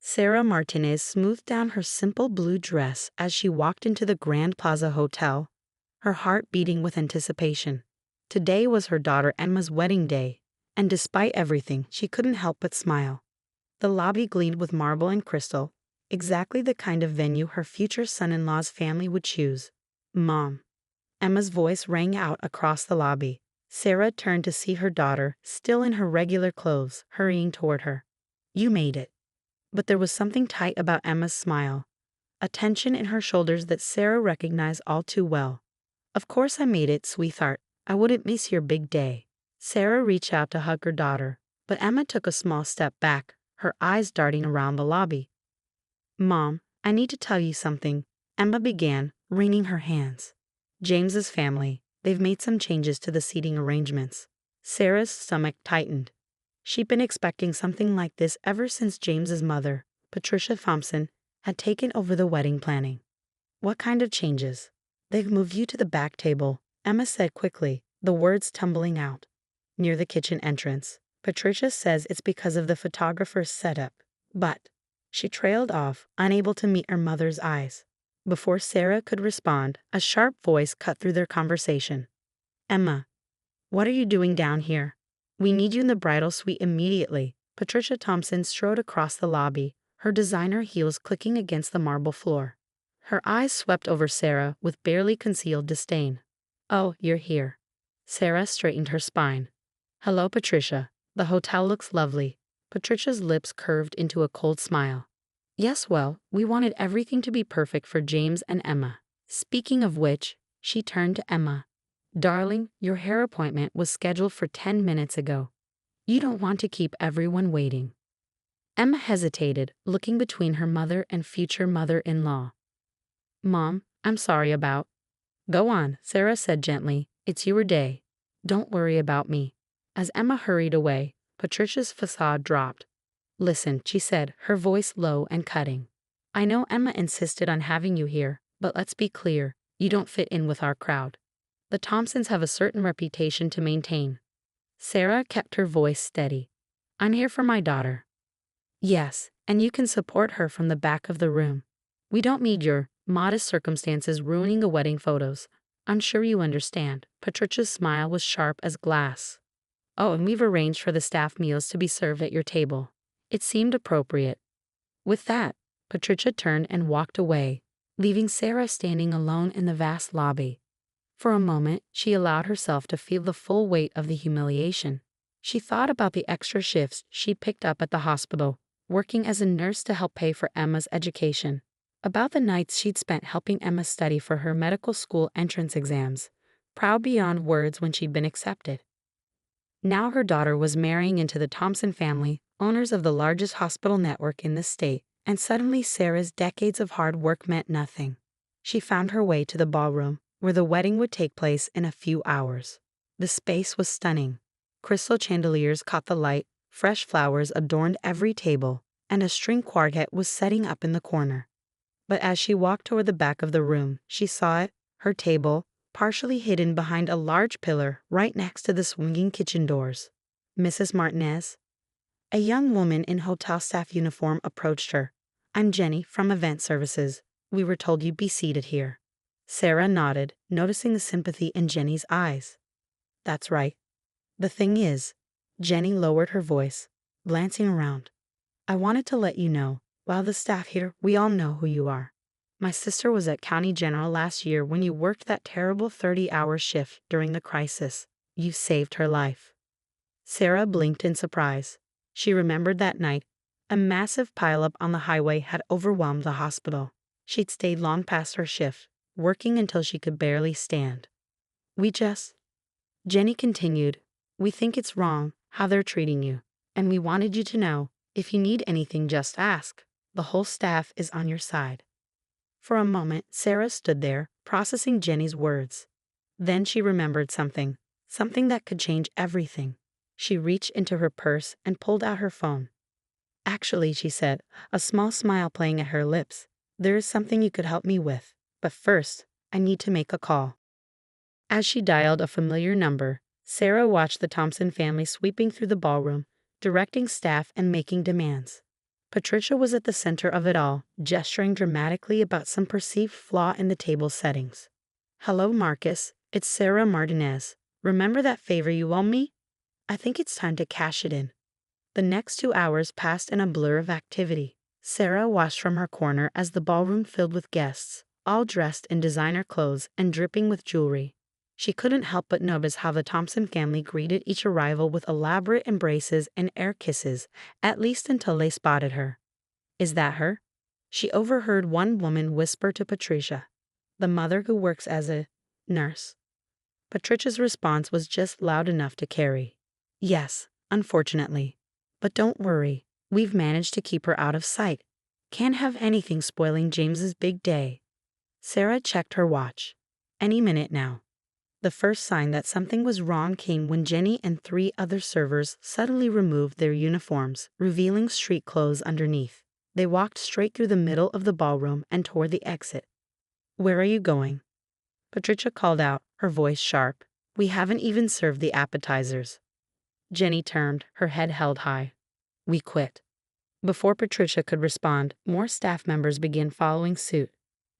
Sarah Martinez smoothed down her simple blue dress as she walked into the Grand Plaza Hotel, her heart beating with anticipation. Today was her daughter Emma's wedding day, and despite everything, she couldn't help but smile. The lobby gleamed with marble and crystal, exactly the kind of venue her future son-in-law's family would choose. "Mom." Emma's voice rang out across the lobby. Sarah turned to see her daughter, still in her regular clothes, hurrying toward her. "You made it." But there was something tight about Emma's smile, a tension in her shoulders that Sarah recognized all too well. "Of course I made it, sweetheart. I wouldn't miss your big day." Sarah reached out to hug her daughter, but Emma took a small step back, her eyes darting around the lobby. "Mom, I need to tell you something," Emma began, wringing her hands. "James's family, they've made some changes to the seating arrangements." Sarah's stomach tightened. She'd been expecting something like this ever since James's mother, Patricia Thompson, had taken over the wedding planning. "What kind of changes?" "They've moved you to the back table," Emma said quickly, the words tumbling out. "Near the kitchen entrance. Patricia says it's because of the photographer's setup, but—" She trailed off, unable to meet her mother's eyes. Before Sarah could respond, a sharp voice cut through their conversation. "Emma, what are you doing down here? We need you in the bridal suite immediately." Patricia Thompson strode across the lobby, her designer heels clicking against the marble floor. Her eyes swept over Sarah with barely concealed disdain. "Oh, you're here." Sarah straightened her spine. "Hello, Patricia. The hotel looks lovely." Patricia's lips curved into a cold smile. "Yes, well, we wanted everything to be perfect for James and Emma." Speaking of which, she turned to Emma. "Darling, your hair appointment was scheduled for 10 minutes ago. You don't want to keep everyone waiting." Emma hesitated, looking between her mother and future mother-in-law. "Mom, I'm sorry about—" "Go on," Sarah said gently. "It's your day. Don't worry about me." As Emma hurried away, Patricia's facade dropped. "Listen," she said, her voice low and cutting. "I know Emma insisted on having you here, but let's be clear, you don't fit in with our crowd. The Thompsons have a certain reputation to maintain." Sarah kept her voice steady. "I'm here for my daughter." "Yes, and you can support her from the back of the room. We don't need your modest circumstances ruining the wedding photos. I'm sure you understand." Patricia's smile was sharp as glass. "Oh, and we've arranged for the staff meals to be served at your table." It seemed appropriate. With that, Patricia turned and walked away, leaving Sarah standing alone in the vast lobby. For a moment, she allowed herself to feel the full weight of the humiliation. She thought about the extra shifts she picked up at the hospital, working as a nurse to help pay for Emma's education. About the nights she'd spent helping Emma study for her medical school entrance exams, proud beyond words when she'd been accepted. Now her daughter was marrying into the Thompson family, owners of the largest hospital network in the state, and suddenly Sarah's decades of hard work meant nothing. She found her way to the ballroom, where the wedding would take place in a few hours. The space was stunning. Crystal chandeliers caught the light, fresh flowers adorned every table, and a string quartet was setting up in the corner. But as she walked toward the back of the room, she saw it, her table, partially hidden behind a large pillar right next to the swinging kitchen doors. "Mrs. Martinez?" A young woman in hotel staff uniform approached her. "I'm Jenny from Event Services. We were told you'd be seated here." Sarah nodded, noticing the sympathy in Jenny's eyes. "That's right. The thing is," Jenny lowered her voice, glancing around, "I wanted to let you know, while the staff here, we all know who you are. My sister was at County General last year when you worked that terrible 30-hour shift during the crisis. You saved her life." Sarah blinked in surprise. She remembered that night. A massive pileup on the highway had overwhelmed the hospital. She'd stayed long past her shift, working until she could barely stand. Jenny continued, "We think it's wrong how they're treating you, and we wanted you to know, if you need anything, just ask. The whole staff is on your side." For a moment, Sarah stood there, processing Jenny's words. Then she remembered something that could change everything. She reached into her purse and pulled out her phone. "Actually," she said, a small smile playing at her lips, "there is something you could help me with. But first, I need to make a call." As she dialed a familiar number, Sarah watched the Thompson family sweeping through the ballroom, directing staff and making demands. Patricia was at the center of it all, gesturing dramatically about some perceived flaw in the table settings. "Hello, Marcus. It's Sarah Martinez. Remember that favor you owe me? I think it's time to cash it in." The next 2 hours passed in a blur of activity. Sarah watched from her corner as the ballroom filled with guests, all dressed in designer clothes and dripping with jewelry. She couldn't help but notice how the Thompson family greeted each arrival with elaborate embraces and air kisses, at least until they spotted her. "Is that her?" She overheard one woman whisper to Patricia, "The mother who works as a nurse." Patricia's response was just loud enough to carry. "Yes, unfortunately. But don't worry, we've managed to keep her out of sight. Can't have anything spoiling James's big day." Sarah checked her watch. Any minute now. The first sign that something was wrong came when Jenny and 3 other servers suddenly removed their uniforms, revealing street clothes underneath. They walked straight through the middle of the ballroom and toward the exit. "Where are you going?" Patricia called out, her voice sharp. "We haven't even served the appetizers." Jenny turned, her head held high. "We quit." Before Patricia could respond, more staff members began following suit.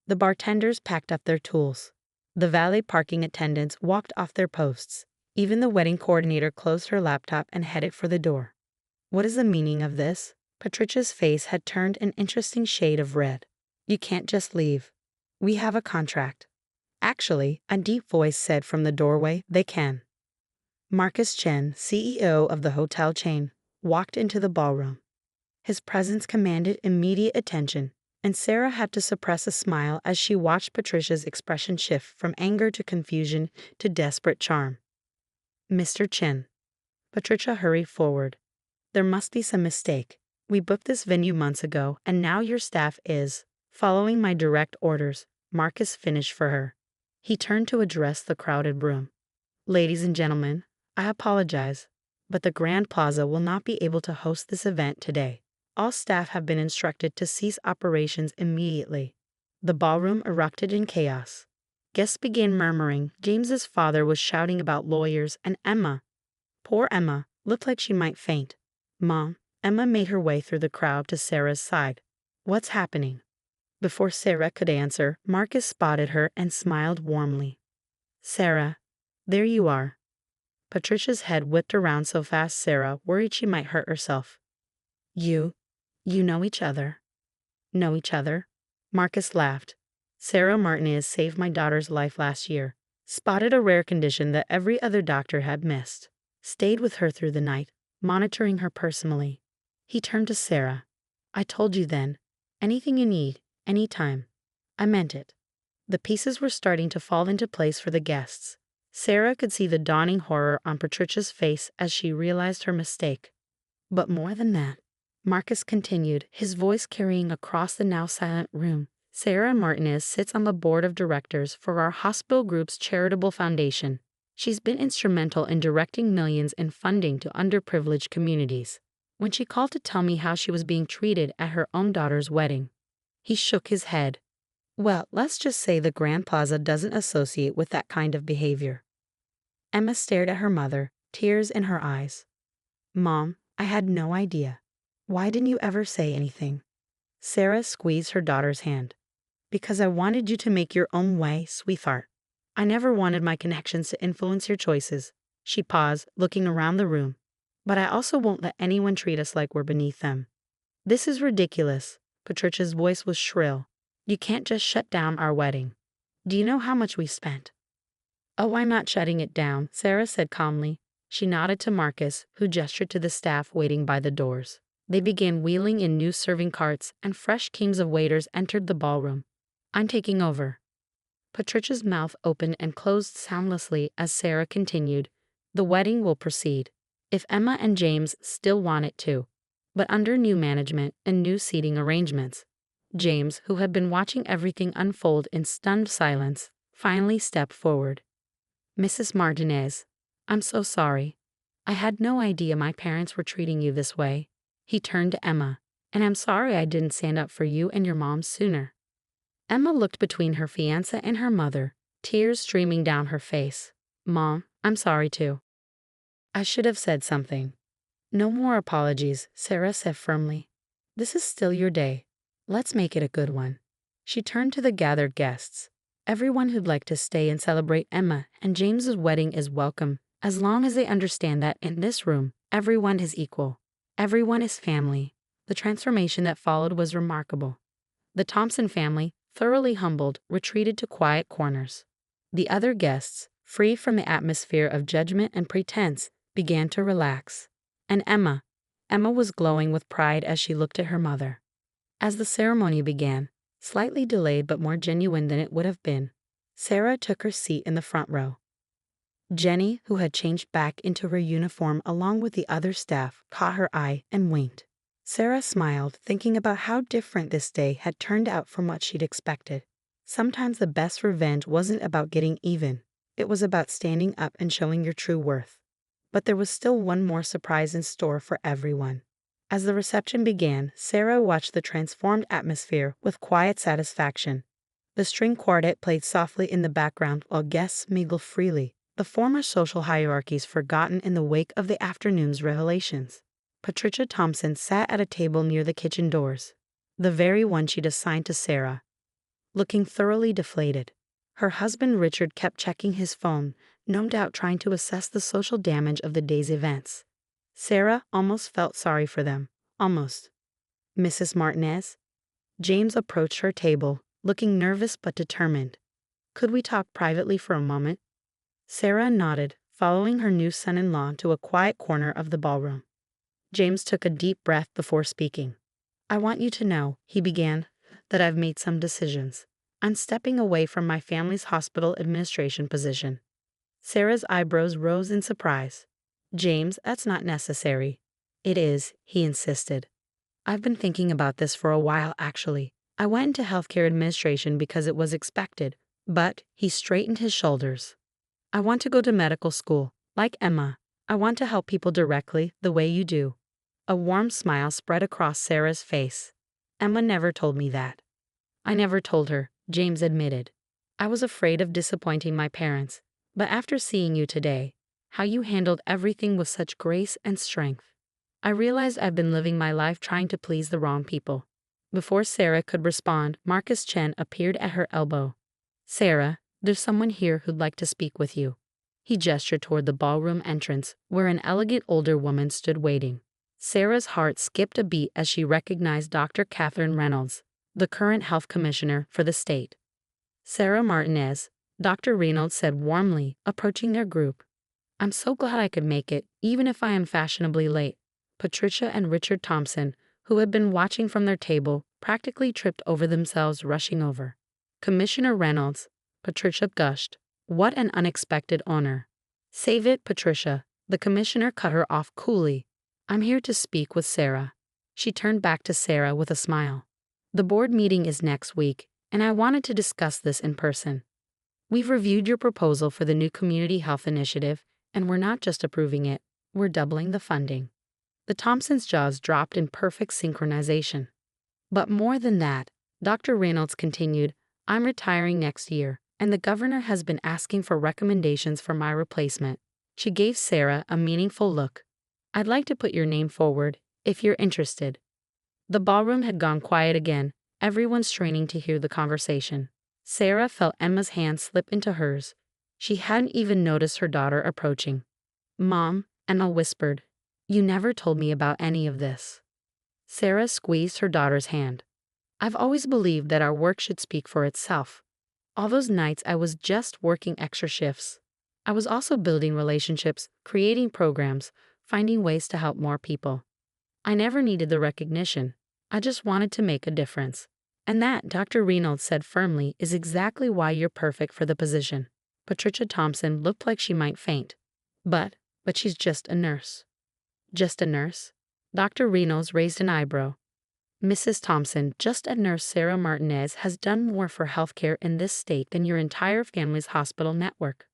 The bartenders packed up their tools. The valet parking attendants walked off their posts. Even the wedding coordinator closed her laptop and headed for the door. "What is the meaning of this?" Patricia's face had turned an interesting shade of red. "You can't just leave. We have a contract." "Actually," a deep voice said from the doorway, "they can." Marcus Chen, CEO of the hotel chain, walked into the ballroom. His presence commanded immediate attention, and Sarah had to suppress a smile as she watched Patricia's expression shift from anger to confusion to desperate charm. "Mr. Chen." Patricia hurried forward. "There must be some mistake. We booked this venue months ago, and now your staff is following my direct orders," Marcus finished for her. He turned to address the crowded room. "Ladies and gentlemen, I apologize, but the Grand Plaza will not be able to host this event today. All staff have been instructed to cease operations immediately." The ballroom erupted in chaos. Guests began murmuring. James's father was shouting about lawyers, and Emma, poor Emma, looked like she might faint. "Mom," Emma made her way through the crowd to Sarah's side. "What's happening?" Before Sarah could answer, Marcus spotted her and smiled warmly. "Sarah, there you are." Patricia's head whipped around so fast Sarah worried she might hurt herself. You know each other." "Know each other?" Marcus laughed. "Sarah Martinez saved my daughter's life last year. Spotted a rare condition that every other doctor had missed. Stayed with her through the night, monitoring her personally." He turned to Sarah. "I told you then. Anything you need, anytime. I meant it." The pieces were starting to fall into place for the guests. Sarah could see the dawning horror on Patricia's face as she realized her mistake. "But more than that," Marcus continued, his voice carrying across the now silent room, "Sarah Martinez sits on the board of directors for our hospital group's charitable foundation. She's been instrumental in directing millions in funding to underprivileged communities. When she called to tell me how she was being treated at her own daughter's wedding." He shook his head. "Well, let's just say the Grand Plaza doesn't associate with that kind of behavior." Emma stared at her mother, tears in her eyes. "Mom, I had no idea. Why didn't you ever say anything?" Sarah squeezed her daughter's hand. "Because I wanted you to make your own way, sweetheart. I never wanted my connections to influence your choices." She paused, looking around the room. "But I also won't let anyone treat us like we're beneath them." "This is ridiculous." Patricia's voice was shrill. "You can't just shut down our wedding. Do you know how much we spent?" "Oh, I'm not shutting it down," Sarah said calmly. She nodded to Marcus, who gestured to the staff waiting by the doors. They began wheeling in new serving carts, and fresh teams of waiters entered the ballroom. "I'm taking over." Patricia's mouth opened and closed soundlessly as Sarah continued. "The wedding will proceed, if Emma and James still want it to, but under new management and new seating arrangements." James, who had been watching everything unfold in stunned silence, finally stepped forward. "Mrs. Martinez, I'm so sorry. I had no idea my parents were treating you this way." He turned to Emma. "And I'm sorry I didn't stand up for you and your mom sooner." Emma looked between her fiancé and her mother, tears streaming down her face. "Mom, I'm sorry too. I should have said something." "No more apologies," Sarah said firmly. This is still your day. Let's make it a good one. She turned to the gathered guests. Everyone who'd like to stay and celebrate Emma and James's wedding is welcome, as long as they understand that in this room, everyone is equal. Everyone is family. The transformation that followed was remarkable. The Thompson family, thoroughly humbled, retreated to quiet corners. The other guests, free from the atmosphere of judgment and pretense, began to relax. And Emma was glowing with pride as she looked at her mother. As the ceremony began, slightly delayed but more genuine than it would have been, Sarah took her seat in the front row. Jenny, who had changed back into her uniform along with the other staff, caught her eye and winked. Sarah smiled, thinking about how different this day had turned out from what she'd expected. Sometimes the best revenge wasn't about getting even. It was about standing up and showing your true worth. But there was still one more surprise in store for everyone. As the reception began, Sarah watched the transformed atmosphere with quiet satisfaction. The string quartet played softly in the background while guests mingled freely, the former social hierarchies forgotten in the wake of the afternoon's revelations. Patricia Thompson sat at a table near the kitchen doors, the very one she'd assigned to Sarah, looking thoroughly deflated. Her husband Richard kept checking his phone, no doubt trying to assess the social damage of the day's events. Sarah almost felt sorry for them. Almost. Mrs. Martinez? James approached her table, looking nervous but determined. Could we talk privately for a moment? Sarah nodded, following her new son-in-law to a quiet corner of the ballroom. James took a deep breath before speaking. I want you to know, he began, that I've made some decisions. I'm stepping away from my family's hospital administration position. Sarah's eyebrows rose in surprise. James, that's not necessary. It is, he insisted. I've been thinking about this for a while, actually. I went into healthcare administration because it was expected, but he straightened his shoulders. I want to go to medical school, like Emma. I want to help people directly, the way you do. A warm smile spread across Sarah's face. Emma never told me that. I never told her, James admitted. I was afraid of disappointing my parents, but after seeing you today, how you handled everything with such grace and strength, I realized I've been living my life trying to please the wrong people. Before Sarah could respond, Marcus Chen appeared at her elbow. Sarah, there's someone here who'd like to speak with you. He gestured toward the ballroom entrance, where an elegant older woman stood waiting. Sarah's heart skipped a beat as she recognized Dr. Catherine Reynolds, the current health commissioner for the state. Sarah Martinez, Dr. Reynolds said warmly, approaching their group. I'm so glad I could make it, even if I am fashionably late. Patricia and Richard Thompson, who had been watching from their table, practically tripped over themselves rushing over. Commissioner Reynolds, Patricia gushed. What an unexpected honor. Save it, Patricia. The commissioner cut her off coolly. I'm here to speak with Sarah. She turned back to Sarah with a smile. The board meeting is next week, and I wanted to discuss this in person. We've reviewed your proposal for the new Community Health Initiative, and we're not just approving it, we're doubling the funding. The Thompsons' jaws dropped in perfect synchronization. But more than that, Dr. Reynolds continued, I'm retiring next year, and the governor has been asking for recommendations for my replacement. She gave Sarah a meaningful look. I'd like to put your name forward, if you're interested. The ballroom had gone quiet again, everyone straining to hear the conversation. Sarah felt Emma's hand slip into hers. She hadn't even noticed her daughter approaching. Mom, Emma whispered, you never told me about any of this. Sarah squeezed her daughter's hand. I've always believed that our work should speak for itself. All those nights I was just working extra shifts. I was also building relationships, creating programs, finding ways to help more people. I never needed the recognition. I just wanted to make a difference. And that, Dr. Reynolds said firmly, is exactly why you're perfect for the position. Patricia Thompson looked like she might faint. But she's just a nurse. Just a nurse? Dr. Reynolds raised an eyebrow. Mrs. Thompson, just a nurse. Sarah Martinez has done more for healthcare in this state than your entire family's hospital network.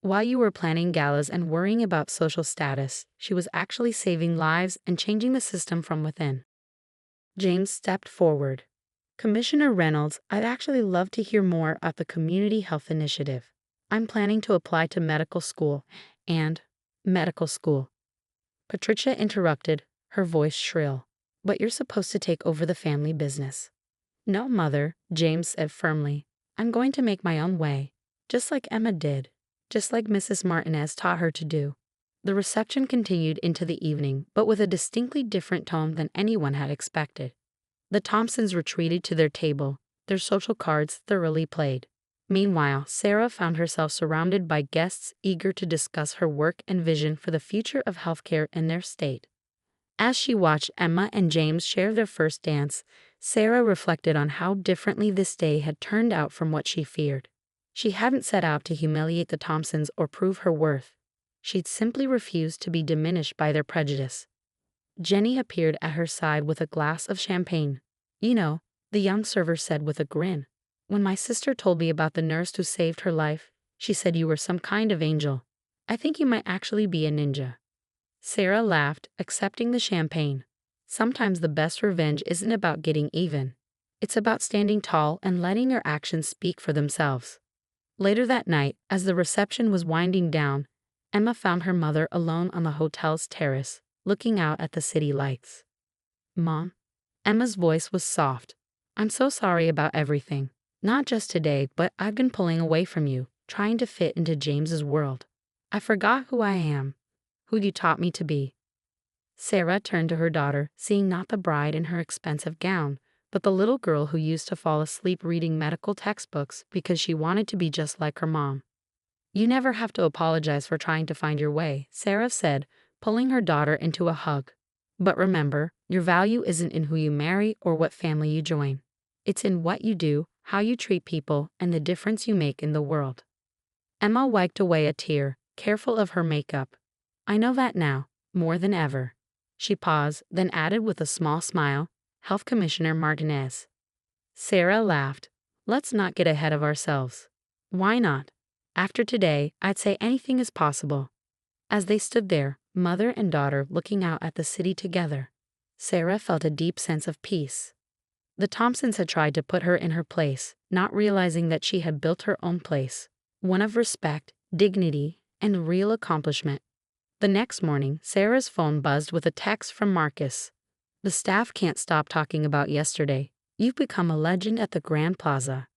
While you were planning galas and worrying about social status, she was actually saving lives and changing the system from within. James stepped forward. Commissioner Reynolds, I'd actually love to hear more about the Community Health Initiative. I'm planning to apply to medical school. Medical school. Patricia interrupted, her voice shrill. but you're supposed to take over the family business. No, Mother, James said firmly. I'm going to make my own way, just like Emma did, just like Mrs. Martinez taught her to do. The reception continued into the evening, but with a distinctly different tone than anyone had expected. The Thompsons retreated to their table, their social cards thoroughly played. Meanwhile, Sarah found herself surrounded by guests eager to discuss her work and vision for the future of healthcare in their state. As she watched Emma and James share their first dance, Sarah reflected on how differently this day had turned out from what she feared. She hadn't set out to humiliate the Thompsons or prove her worth. She'd simply refused to be diminished by their prejudice. Jenny appeared at her side with a glass of champagne. You know, the young server said with a grin. When my sister told me about the nurse who saved her life, she said you were some kind of angel. I think you might actually be a ninja. Sarah laughed, accepting the champagne. Sometimes the best revenge isn't about getting even. It's about standing tall and letting your actions speak for themselves. Later that night, as the reception was winding down, Emma found her mother alone on the hotel's terrace, looking out at the city lights. Mom? Emma's voice was soft. I'm so sorry about everything. Not just today, but I've been pulling away from you, trying to fit into James's world. I forgot who I am, who you taught me to be. Sarah turned to her daughter, seeing not the bride in her expensive gown, but the little girl who used to fall asleep reading medical textbooks because she wanted to be just like her mom. You never have to apologize for trying to find your way, Sarah said, pulling her daughter into a hug. But remember, your value isn't in who you marry or what family you join. It's in what you do, how you treat people, and the difference you make in the world. Emma wiped away a tear, careful of her makeup. I know that now, more than ever. She paused, then added with a small smile, Health Commissioner Martinez. Sarah laughed. Let's not get ahead of ourselves. Why not? After today, I'd say anything is possible. As they stood there, mother and daughter looking out at the city together, Sarah felt a deep sense of peace. The Thompsons had tried to put her in her place, not realizing that she had built her own place, one of respect, dignity, and real accomplishment. The next morning, Sarah's phone buzzed with a text from Marcus. The staff can't stop talking about yesterday. You've become a legend at the Grand Plaza.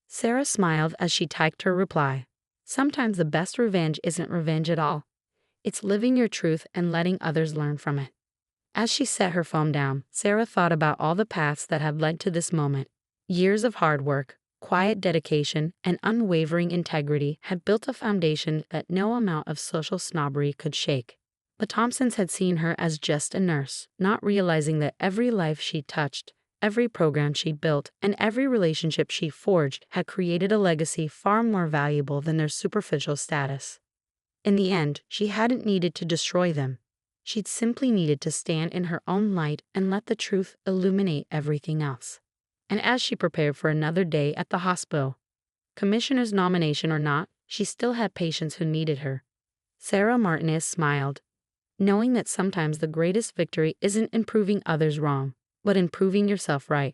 Sarah smiled as she typed her reply. Sometimes the best revenge isn't revenge at all. It's living your truth and letting others learn from it. As she set her phone down, Sarah thought about all the paths that had led to this moment. Years of hard work, quiet dedication, and unwavering integrity had built a foundation that no amount of social snobbery could shake. The Thompsons had seen her as just a nurse, not realizing that every life she touched, every program she built, and every relationship she forged had created a legacy far more valuable than their superficial status. In the end, she hadn't needed to destroy them. She'd simply needed to stand in her own light and let the truth illuminate everything else. And as she prepared for another day at the hospital, commissioner's nomination or not, she still had patients who needed her. Sarah Martinez smiled, knowing that sometimes the greatest victory isn't in proving others wrong, but in proving yourself right.